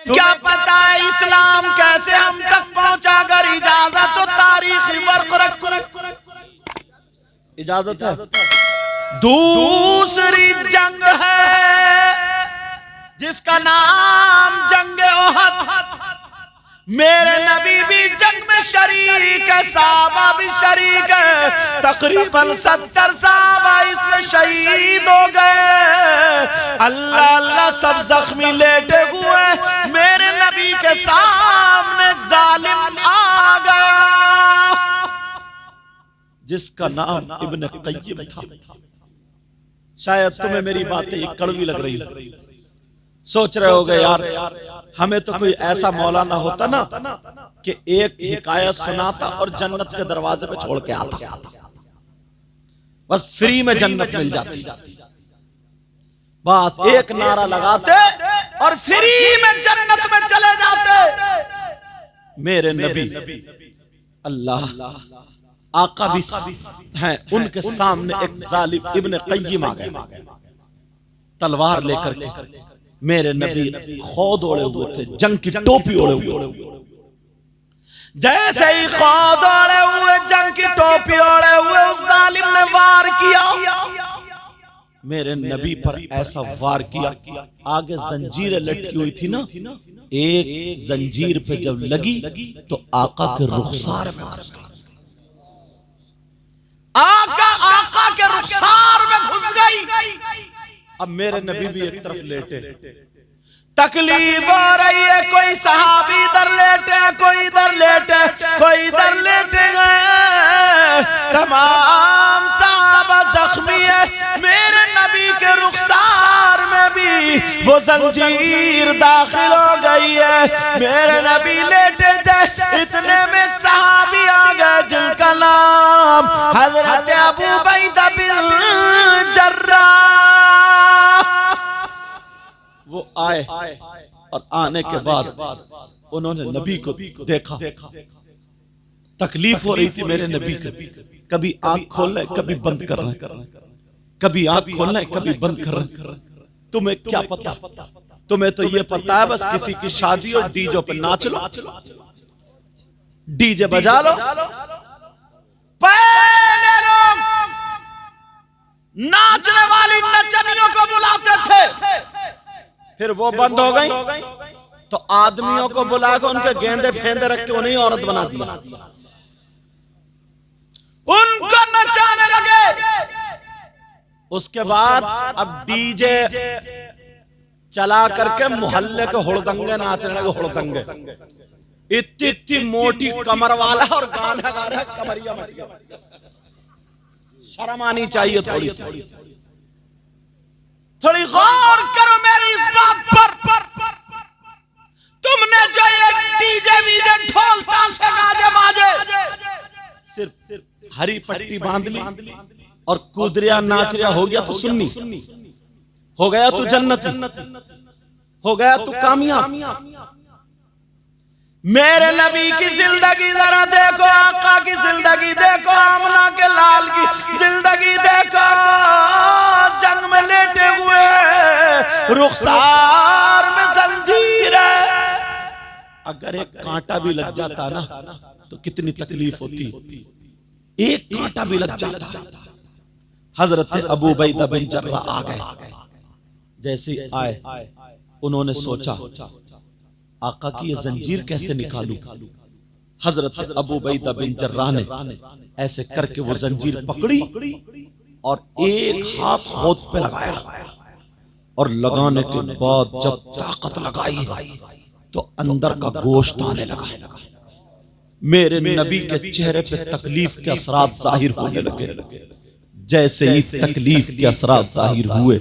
क्या पता है इस्लाम कैसे हम तक पहुंचा, अगर इजाजत तो तारीखी वर्क रख। इजाजत है। दूसरी जंग है जिसका नाम जंग ओहद। मेरे नबी भी जंग में शरीक है, साहबा भी शरीक है, तकरीबन 70 साहबा इसमें शहीद हो गए। अल्लाह अल्लाह सब जख्मी लेटे हुए, मेरे नबी के सामने एक जालिम आ गया जिसका नाम इब्न क़य्यिम था। शायद तुम्हें मेरी बातें ये कड़वी लग रही, सोच रहे होगे यार हमें तो कोई ऐसा मौलाना होता ना कि एक हिकायत सुनाता और जन्नत के दरवाजे पे छोड़ के आता, बस फ्री में जन्नत मिल जाती। बस एक नारा लगाते और फ्री में जन्नत में चले जाते। मेरे नबी अल्लाह आका भी हैं, उनके सामने एक जालिम इब्न क़य्यिम आ गया तलवार लेकर के। मेरे नबी खौद ओढ़े हुए थे, जंग की टोपी ओढ़े हुए थे। जैसे ही खौद ओढ़े हुए, जंग की टोपी ओढ़े हुए उस जालिम ने वार किया। मेरे नबी पर ऐसा वार किया, आगे जंजीरें लटकी हुई थी ना, एक जंजीर पे जब लगी तो आका के रुखसार में घुस गई। आका के रुखसार में घुस गई। अब मेरे नबी भी एक तरफ लेटे, तकलीफ हो रही है, कोई सहाबी इधर लेटे, कोई इधर लेटे, कोई इधर लेटे गए, तमाम सहाबा जख्मी है। मेरे नबी के रुखसार में भी वो जंजीर दाखिल हो गई है। मेरे नबी लेटे थे, इतने में एक सहाबी आ गए जिनका नाम हजरत अबू उबैदा बिन जर्राह। वो आए और आने के बाद उन्होंने नबी को देखा। तकलीफ हो रही थी मेरे नबी को, कभी आंख खोल रहे कभी बंद कर रहे, कभी आंख खोल रहे कभी बंद कर रहे। तुम्हें क्या पता, तुम्हें तो ये पता है बस किसी की शादी और डीजे पे नाच लो, डीजे बजा लो। पहले लोग नाचने वाली नचनियों को बुलाते थे, फिर वो बंद हो गई तो आदमियों को बुला के उनके गेंदे फेंदे रख के उन्हें औरत बना दिया, उनको नचाने लगे। उसके बाद अब डीजे चला करके मोहल्ले के हुड़दंगे नाचने लगे। हुड़दंगे इतनी इतनी मोटी कमर वाला और गाना गा रहा है, कमरिया मट गया। शर्म आनी चाहिए थोड़ी थोड़ी गौर करो मेरी इस बात पर। तुमने जो ये डीजे वीजे ढोल ताशे गाजे बाजे सिर्फ हरी पट्टी बांध ली और कूदरिया नाचरिया हो गया तो सुन्नी, हो गया तू जन्नती, हो गया तू कामयाब। मेरे नबी की जिंदगी जरा देखो, आका की जिंदगी देखो, आमना के लाल की जिंदगी देखो। जंग में लेटे हुए, रुखसार में जंजीर है। अगर एक कांटा भी लग जाता ना तो कितनी तकलीफ होती, एक कांटा भी लग जाता। हजरत अबू उबैदा बिन जर्राह आ गए। जैसे आए उन्होंने सोचा आका की ये जंजीर कैसे निकालूं। हजरत अबू उबैदा बिन जर्राह ने ऐसे करके वो जंजीर पकड़ी और एक हाथ खोद पे लगाया, और लगाने के बाद जब ताकत लगाई तो अंदर का गोश्त आने लगा। मेरे नबी के चेहरे पे तकलीफ के असरात जाहिर होने लगे। जैसे ही तकलीफ के असरात जाहिर हुए,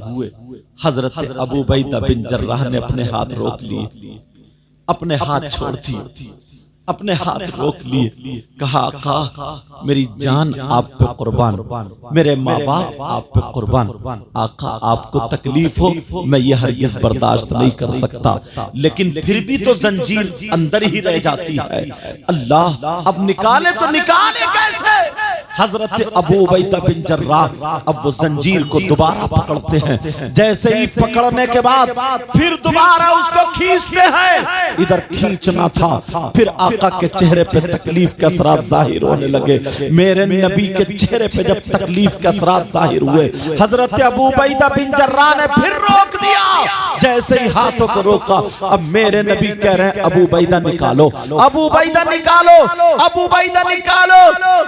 हजरत अबू उबैदा बिन जर्राह ने अपने हाथ रोक लिए, अपने हाथ छोड़ दिए, अपने हाथ रोक लिए। कहा आका मेरी जान आप पे कुर्बान, मेरे माँ बाप आप पे कुर्बान। आका आपको तकलीफ हो मैं ये हरगिज़ बर्दाश्त नहीं कर सकता, लेकिन फिर भी तो जंजीर अंदर ही रह जाती है। अल्लाह अब निकाले तो निकाले कैसे। हजरत अबू उबैदा बिन जर्राह अब वो जंजीर को दोबारा पकड़ते हैं। जैसे ही पकड़ने के बाद फिर दोबारा उसको खींचते हैं। इधर खींचना था, फिर आका के चेहरे पे तकलीफ के असरात जाहिर होने लगे। मेरे नबी के चेहरे पे जब तकलीफ के असरात जाहिर हुए, हजरत अबू उबैदा बिन जर्राह ने फिर रोक दिया। जैसे ही हाथों को रोका, अब मेरे नबी कह रहे हैं अबू उबैदा निकालो, अबू उबैदा निकालो, अबू उबैदा निकालो।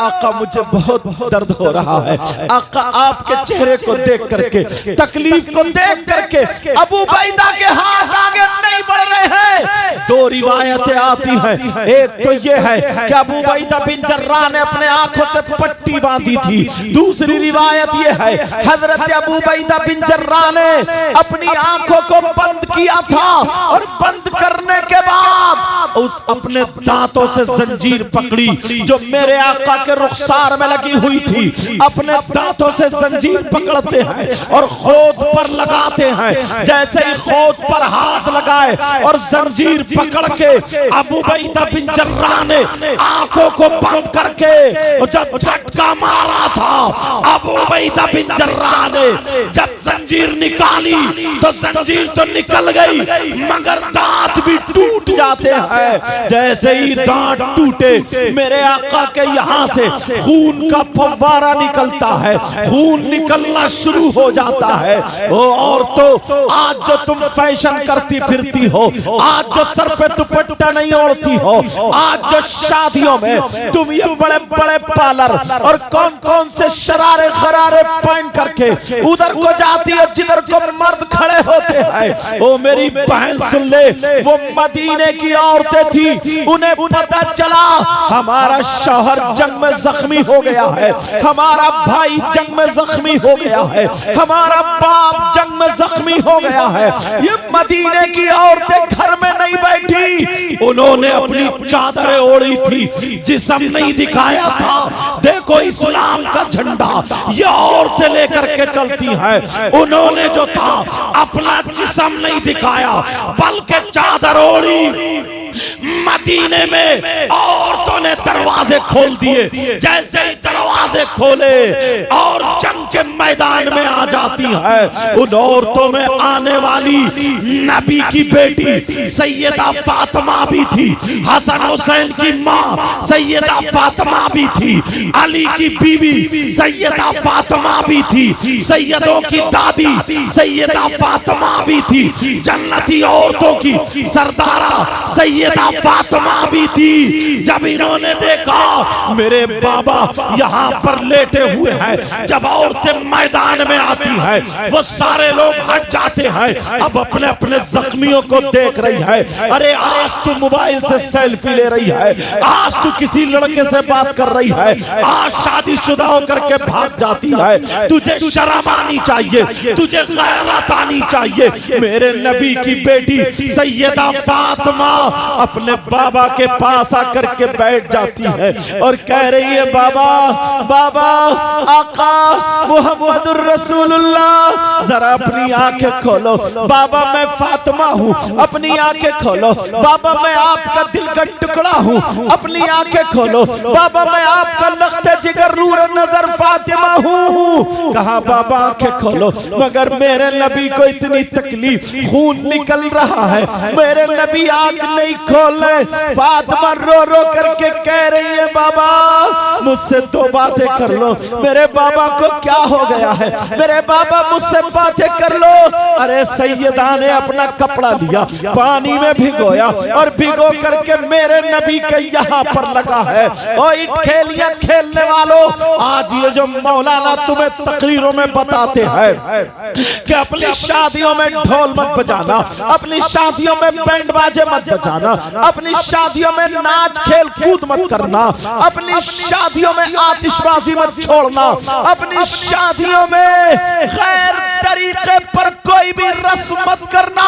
आका मुझे बहुत दर्द हो रहा है। आका आपके चेहरे को देख करके, तकलीफ को देख करके अबू उबैदा के हाथ आगे नहीं बढ़ रहे हैं। दो रिवायतें आती हैं, एक तो ये है कि अबू उबैदा बिन जर्राह ने अपने आंखों से पट्टी बांधी थी। दूसरी रिवायत ये है हजरत अबू उबैदा बिन जर्राह ने अपनी आंखों को बंद किया था और बंद करने के बाद उस अपने दांतों से जंजीर पकड़ी जो मेरे आका के रुखसार में लगी हुई थी। अपने दांतों से जंजीर पकड़ते हैं और खोद पर लगाते हैं। जैसे ही खोद पर हाथ लगाए और जंजीर पकड़ के अबू उबैदा बिन जर्राह ने आंखों को बंद करके और जब झटका मारा था, अबू उबैदा बिन जर्राह ने जब जंजीर निकाली तो जंजीर तो निकल गई मगर दांत भी टूट जाते हैं। जैसे ही दांत टूटे, मेरे आका के यहाँ से खून का फव्वारा निकलता है, खून निकलना शुरू हो जाता है। ओ औरतों, आज जो तुम फैशन करती फिरती हो, आज जो सर पे दुपट्टा नहीं ओढ़ती हो, आज जो शादियों में तुम ये बड़े बड़े पार्लर और कौन कौन से शरारे खरारे पहन करके उधर को जाती है जिधर को मर्द खड़े होते हैं। ओ मेरी बहन सुन ले, वो मदीने की औरतें थी, उन्हें पता चला हमारा शौहर जंग में जख्मी हो गया है, हमारा भाई जंग में जख्मी हो गया है, हमारा बाप जंग में जख्मी हो गया है। ये मदीने की औरतें घर में नहीं बैठी, उन्होंने अपनी चादरें ओढ़ी थी, जिस्म नहीं दिखाया था। देखो इस्लाम का झंडा ये औरतें लेकर के चलती हैं। उन्होंने जो था अपना जिस्म नहीं दिखाया बल्कि चादर ओढ़ी। मदीने में औरतों ने दरवाजे खोल दिए। जैसे ही दरवाजे खोले और जंग के मैदान में आ जाती है। उन औरतों में आने वाली नबी की बेटी सैयदा फातिमा भी थी, हसन हुसैन की माँ सैयदा फातिमा भी थी, अली की बीवी सैयदा फातिमा भी थी, सैयदों की दादी सैयदा फातिमा भी थी, जन्नती औरतों की सरदारा सैयदा फातिमा भी थी। जब इन्होंने देखा मेरे बाबा यहाँ पर लेटे हुए हैं, जब औरतें मैदान में आती हैं वो सारे लोग हट जाते हैं। अब अपने अपने जख्मियों को देख रही है। अरे आज तू मोबाइल से सेल्फी ले रही है, आज तू किसी लड़के से बात कर रही है, आज शादीशुदा होकर के भाग जाती है। तुझे शर्म आनी चाहिए, तुझे गैरत आनी चाहिए। मेरे नबी की बेटी सैयदा फातिमा अपने बाबा के पास आकर के बैठ जाती है और कह रही है बाबा, बाबा, आका मुहम्मदुर रसूलुल्लाह, जरा अपनी आंखें खोलो। बाबा मैं फातिमा हूँ, अपनी आंखें खोलो। बाबा मैं आपका दिल का टुकड़ा हूँ, अपनी आंखें खोलो। बाबा मैं आपका लख्ते जिगर नूर नजर फातिमा हूँ। कहा बाबा आंखें खोलो, मगर मेरे नबी को इतनी तकलीफ, खून निकल रहा है, मेरे नबी आंख नहीं खोले। फातिमा रो रो करके कह रही है बाबा मुझसे दो बातें कर लो, मेरे बाबा को क्या हो गया है, मेरे बाबा मुझसे बातें कर लो। अरे सैयदा ने अपना कपड़ा लिया, पानी में भिगोया और भिगो करके मेरे नबी के यहाँ पर लगा है। ओ इन खेलियां खेलने वालों, आज ये जो मौलाना तुम्हें तकरीरों में बताते हैं कि अपनी शादियों में ढोल मत बजाना, अपनी शादियों में बैंड बाजे मत बजाना, अपनी शादियों में नाच खेल कूद मत करना, अपनी शादियों में आतिशबाजी मत छोड़ना, अपनी शादियों में गैर तरीके पर कोई भी रस्म मत करना।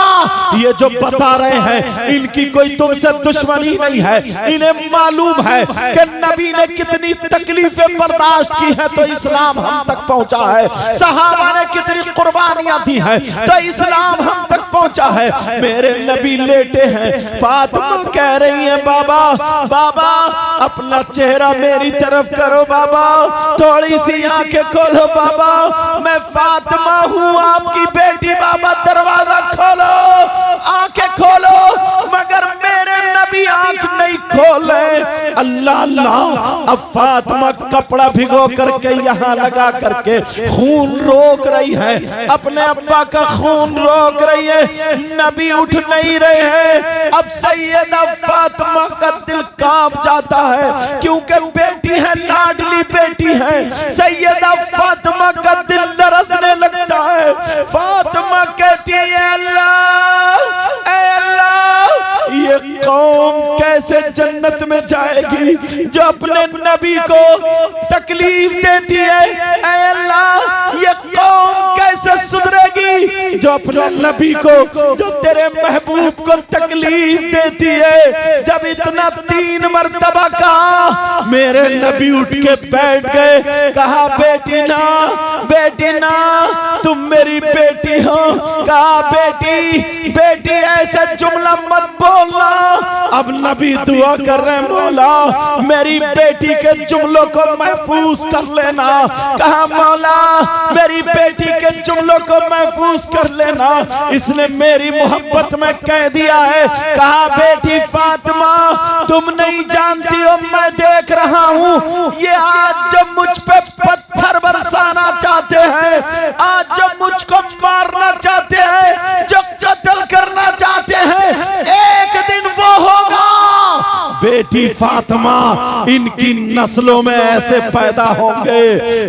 ये जो बता रहे हैं इनकी कोई तुमसे दुश्मनी नहीं है, इन्हें मालूम है कि नबी ने कितनी तकलीफें बर्दाश्त की है तो इस्लाम हम तक पहुंचा है, सहाबा ने कितनी कुर्बानियां दी हैं तो इस्लाम हम तक पहुंचा है। मेरे नबी लेटे हैं, फातिमा कह रही है बाबा बाबा अपना चेहरा मेरी तरफ करो बाबा, थोड़ी सी आंखें खोलो बाबा, मैं फातिमा हूँ आपकी बेटी बाबा, दरवाजा खोलो, आंखें खोलो। मगर मेरे नबी आंख नहीं खोले। अल्लाह अल्लाह, अब फातिमा कपड़ा भिगो करके यहाँ लगा करके खून रोक रही है, अपने अब्बा का खून रोक रही है, नबी उठ नहीं रहे हैं। अब सैयदा फातिमा का दिल कांप जाता है क्योंकि बेटी है, लाडली बेटी है। सैयदा फातिमा का दिल लरसने लगता है। फातिमा कहती है अल्लाह ऐ अल्लाह, ये कौम कैसे जन्नत में जाएगी जो अपने नबी को तकलीफ देती है। ऐ अल्लाह, ये कौम कैसे सुधरेगी जो अपने नबी को, जो तेरे महबूब को तकलीफ देती है। जब इतना 3 मरतबा कहा, मेरे नबी उठ के बैठ गए, कहा बेटी ना, बेटी ना, तुम मेरी बेटी हो। कहा बेटी बेटी ऐसा जुमला मत बोलना। अब नबी दुआ कर रहे मौला मेरी बेटी के जुमलों को महफूज कर लेना। कहा मौला मेरी बेटी के जुमलों को महफूज कर लेना, इसने मेरी मोहब्बत में कह दिया है। कहा बेटी फातिमा तुम नहीं जानती हो, मैं देख रहा हूँ ये आज जब मुझ पे पत्थर बरसाना चाहते हैं, आज जब मुझको मारना चाहते हैं, जो कत्ल करना चाहते हैं, एक दिन वो होगा। बेटी फातिमा इनकी नस्लों में ऐसे पैदा होंगे,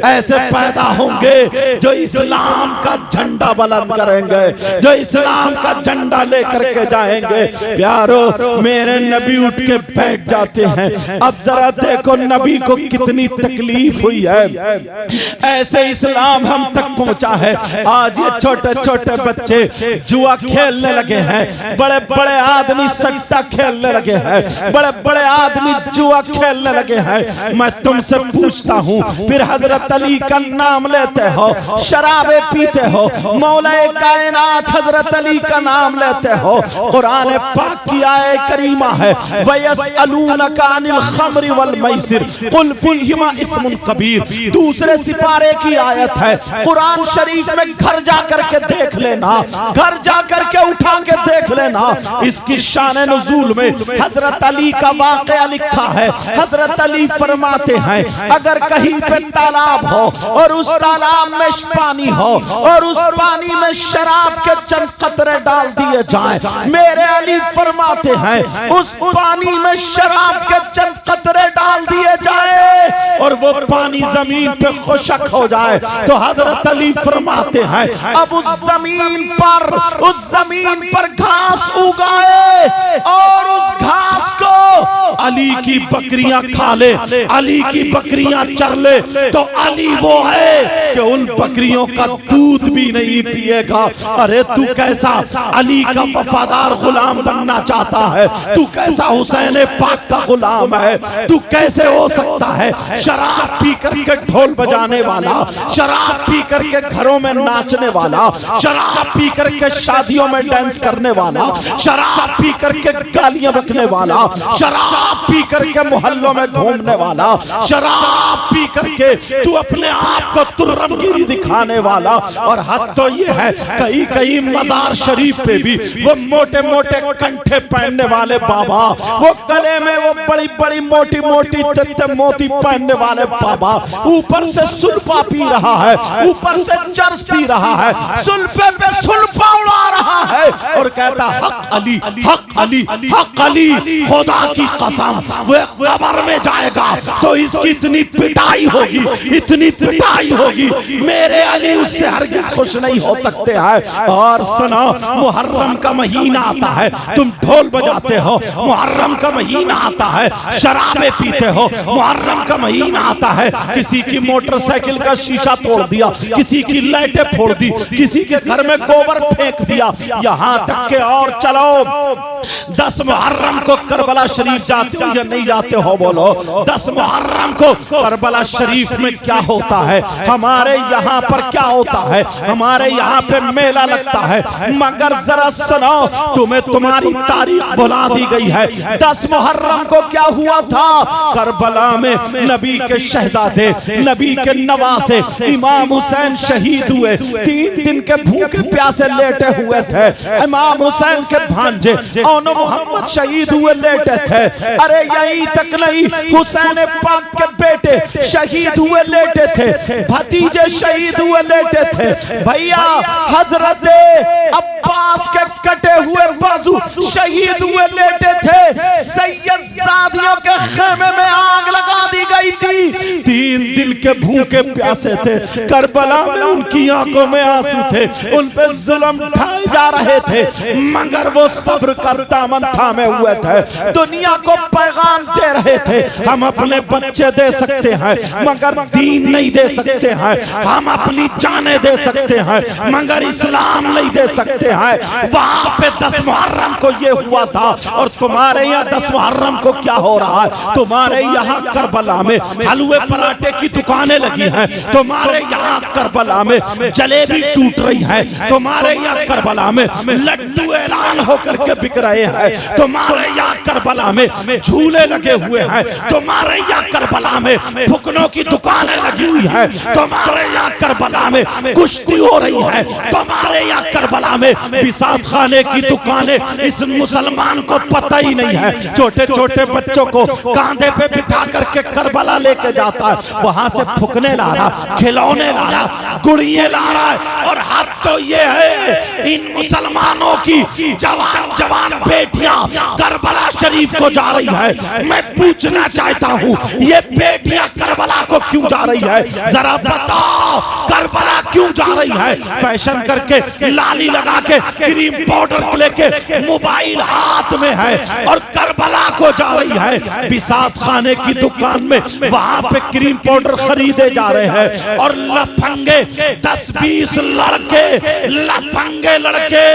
ऐसे पैदा होंगे जो इस्लाम का झंडा बुलंद करेंगे, जो इस्लाम का झंडा लेकर के जाएंगे। प्यारो मेरे नबी उठ के बैठ जाते हैं। अब जरा देखो नबी को कितनी तकलीफ हुई है, ऐसे इस्लाम हम तक पहुंचा है। आज ये छोटे छोटे बच्चे जुआ खेलने लगे हैं, बड़े बड़े आदमी सट्टा खेलने लगे हैं, बड़े बड़े आदमी जुआ खेलने लगे हैं। मैं तुमसे पूछता हूँ, फिर हजरत अली का नाम लेते हो, शराबे पीते हो, मौलाए कायनात हजरत अली का नाम लेते हो। कुरान पाक की आयत करीमा है, वयसअलूनका अनिल खम्रि वल मैसिर कुल फीहिमा इस्मुन कबीर। दूसरे सिपारे की आयत है कुरान शरीफ में, घर जाकर के देख लेना, घर जाकर के उठा के देख लेना। इसकी शान नुज़ूल में हजरत अली का वाक़या लिखा है। हजरत अली फरमाते हैं अगर कहीं पे तालाब हो और उस तालाब में पानी हो और उस पानी में शराब के चंद कतरे डाल दिए जाएं, मेरे अली फरमाते हैं उस पानी में शराब के चंद कतरे डाल दिए जाए और वो पानी जमीन पे खुशक हो जाए, तो हजरत अली फरमाते हैं अब उस जमीन पर घास उगाए और उस घास को अली की बकरियां खा ले, अली की बकरियां चर ले, तो अली वो है कि उन बकरियों का दूध भी नहीं पिएगा। अरे तू कैसा अली का वफादार गुलाम बनना चाहता है, तू कैसा हुसैन पाक का गुलाम है, तू कैसे हो सकता है शराब पी करके ढोल बजाने वाला, शराब पी करके घरों में नाचने वाला, शराब पी करके शादियों में डांस करने वाला, शराब पी करके गालियां बकने वाला, शराब पी करके मोहल्लों में घूमने वाला, शराब पी करके तू अपने आप को तुर्रमगिरी दिखाने वाला। और हद तो ये है कहीं कहीं मजार शरीफ पे भी वो मोटे मोटे कंठे पहनने वाले बाबा, वो गले में वो बड़ी बड़ी मोटी मोटी तत्ते मोती पहनने वाले बाबा ऊपर से सुल्फा पी रहा है, ऊपर से चर्स पी रहा है, सुल्फे पे सुल्फा उड़ा रहा है और कहता हक अली हक अली हक अली, खुदा की कसम कसम वो कब्र में जाएगा तो इसकी इतनी पिटाई होगी, इतनी पिटाई होगी, मेरे अली उससे हरगिज़ खुश नहीं हो सकते हैं। और सुनो, मुहर्रम का महीना आता है, तुम ढोल बजाते हो, मुहर्रम का महीना आता है, शराबे पीते हो, मुहर्रम का महीना आता है, किसी की मोटरसाइकिल का शीशा तोड़ दिया, किसी की लाइटें फोड़ दी, किसी के घर में गोबर फेंक दिया, यहाँ तक के और चलो 10 मुहर्रम को करबला शरीफ जाते हो या नहीं जाते हो? बोलो 10 मुहर्रम को करबला शरीफ में क्या होता है, हमारे यहाँ पर क्या होता है, हमारे यहाँ पे मेला लगता है। मगर जरा सुनो, तुम्हें तुम्हारी तारीख भुला दी गई है। 10 मुहर्रम को क्या हुआ था? करबला में नबी के शहजादे, नबी के नवासे इमाम हुसैन शहीद हुए। 3 दिन के भूखे प्यासे लेटे हुए थे। इमाम हुसैन के भांजे औनो मोहम्मद शहीद हुए, लेटे थे। अरे यही तक नहीं, हुसैन पाक के बेटे शहीद हुए, लेटे थे, भतीजे शहीद हुए, लेटे थे। भैया हजरत अब्बास के कटे हुए बाजू शहीद हुए, लेटे थे। सैयदजादियों के खेमे में आग लगा दी गई थी। 3 दिन के भूखे प्यासे थे। करबला में उनकी आंखों में आंसू थे, उन पे जुल्म ढाए जा रहे थे, मगर वो सब्र का दामन थामे हुए थे। दुनिया को पैगाम दे रहे थे, हम अपने बच्चे दे सकते हैं मगर दीन नहीं दे सकते हैं, हम अपनी जाने दे सकते हैं मगर इस्लाम नहीं दे सकते हैं। वहां पे 10 मुहर्रम को ये हुआ था। और तुम्हारे यहाँ 10 मुहर्रम को क्या हो रहा है? तुम्हारे यहाँ करबला में हलवे पराठे की दुकानें लगी हैं, तुम्हारे यहाँ करबला में जलेबी टूट रही है, तुम्हारे यहाँ करबला में लड्डू ऐलान होकर के बिक रहे हैं, तुम्हारे यहाँ करबला में झूले लगे हुए हैं, तुम्हारे यहाँ करबला में फुकनों की दुकानें लगी हुई है, तुम्हारे यहाँ करबला में कुश्ती हो रही है, तुम्हारे यहाँ करबला में बिसात खाने की दुकानें। इस मुसलमान को पता ही नहीं है, छोटे छोटे बच्चों को कांधे पे बिठा करके करबला लेके जाता है, वहां से फुकने ला रहा, खिलौने ला रहा, गुड़ियां ला रहा है। और हद तो ये है, इन मुसलमानों की जवान जवान बेटियां करबला शरीफ को जा रही है। मैं पूछना चाहता हूँ, ये बेटियां करबला को क्यों जा रही है? जरा बताओ, करबला क्यों जा रही है? फैशन करके, लाली लगा के, क्रीम पाउडर लेके, मोबाइल हाथ में है और करबला को जा रही है। बिसात खाने की दुकान में वहां पे क्रीम पाउडर खरीदे जा रहे हैं और लफंगे 10-20 लड़के, लफंगे लड़के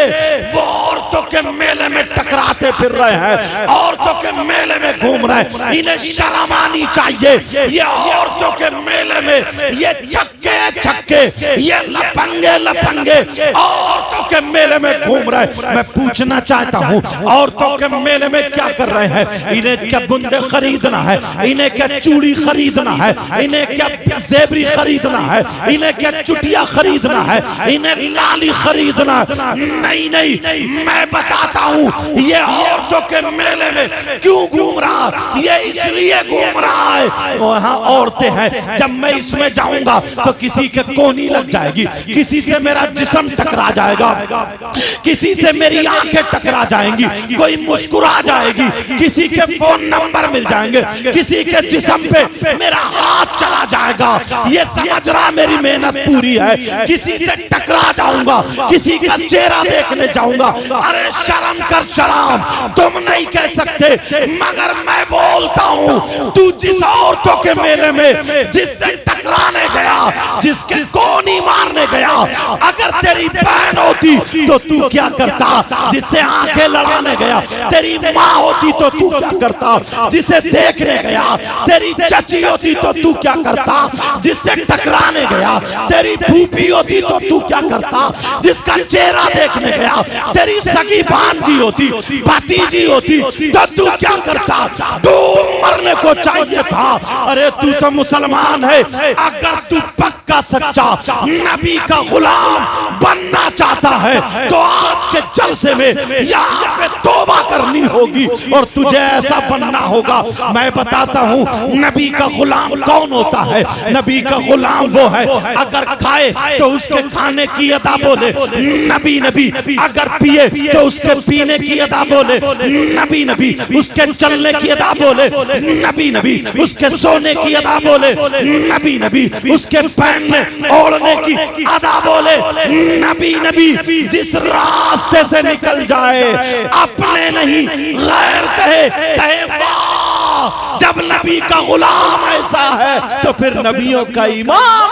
वो औरतों के मेले में टकराते फिर रहे हैं, औरतों के मेले में घूम रहे हैं। इन्हें शर्म आनी चाहिए। ये औरतों के मेले में ये छक्के छक्के, ये लफंगे लफंगे औरतों के मेले में घूम रहे हैं। मैं पूछना चाहता हूँ, औरतों के मेले में क्या कर रहे हैं? इन्हें क्या बुंदे खरीदना है? इन्हें क्या चूड़ी खरीदना है? इन्हें क्या जेबरी खरीदना है? इन्हें क्या चुटिया खरीदना है? इन्हें लाली खरीदना? नहीं नहीं, मैं बताता हूँ ये औरतों के मेले में क्यों घूम रहा, ये इसलिए घूम रहा है वहाँ औरतें हैं, जब मैं इसमें जाऊंगा तो किसी के कोनी लग जाएगी, किसी से मेरा जिस्म टकरा जाएगा, किसी से मेरी आंखें टकरा जाएंगी, कोई मुस्कुरा जाएगी, किसी के फोन नंबर मिल जाएंगे, किसी के जिस्म पे मेरा हाथ चला जाएगा। ये समझ रहा मेरी मेहनत पूरी है, किसी से टकरा जाऊंगा, किसी का चेहरा देखने जाऊंगा। अरे शर्म कर शर्म, तुम नहीं कह सकते मगर मैं बोलता हूँ, तू जिस औरतों के मेले में जिससे टकराने गया, जिसके कोनी मारने गया, अगर तेरी बहन होती तो तू क्या करता? जिससे आंखें लड़ाने गया तेरी माँ होती तो तू क्या करता? जिसे देखने गया तेरी चची होती तो तू क्या करता? जिससे टकराने गया तेरी फूफी होती तो तू क्या करता? जिसका चेहरा देखने गया तेरी सगी भांजी होती, भतीजी होती तो तू क्या करता? तू मरने को चाहिए था। अरे तू तो मुसलमान है, अगर तू पक्का सच्चा नबी का गुलाम बनना चाहता है तो आज के जलसे में यहाँ पे तौबा करनी होगी और तुझे ऐसा बनना होगा। मैं बताता हूँ नबी का गुलाम कौन होता है। नबी का गुलाम वो है अगर खाए तो उसके खाने की अदा बोले नबी नबी, अगर पिए तो उसके पीने की अदा बोले नबी नबी, उसके चलने की अदा बोले नबी नबी, उसके सोने की अदा बोले नबी नबी, उसके पहनने ओढ़ने की अदा बोले नबी नबी। जिस रास्ते से निकल जाए अपने नहीं गैर कहे, कहे वाह। जब नबी का गुलाम ऐसा है तो फिर नबियों का इमाम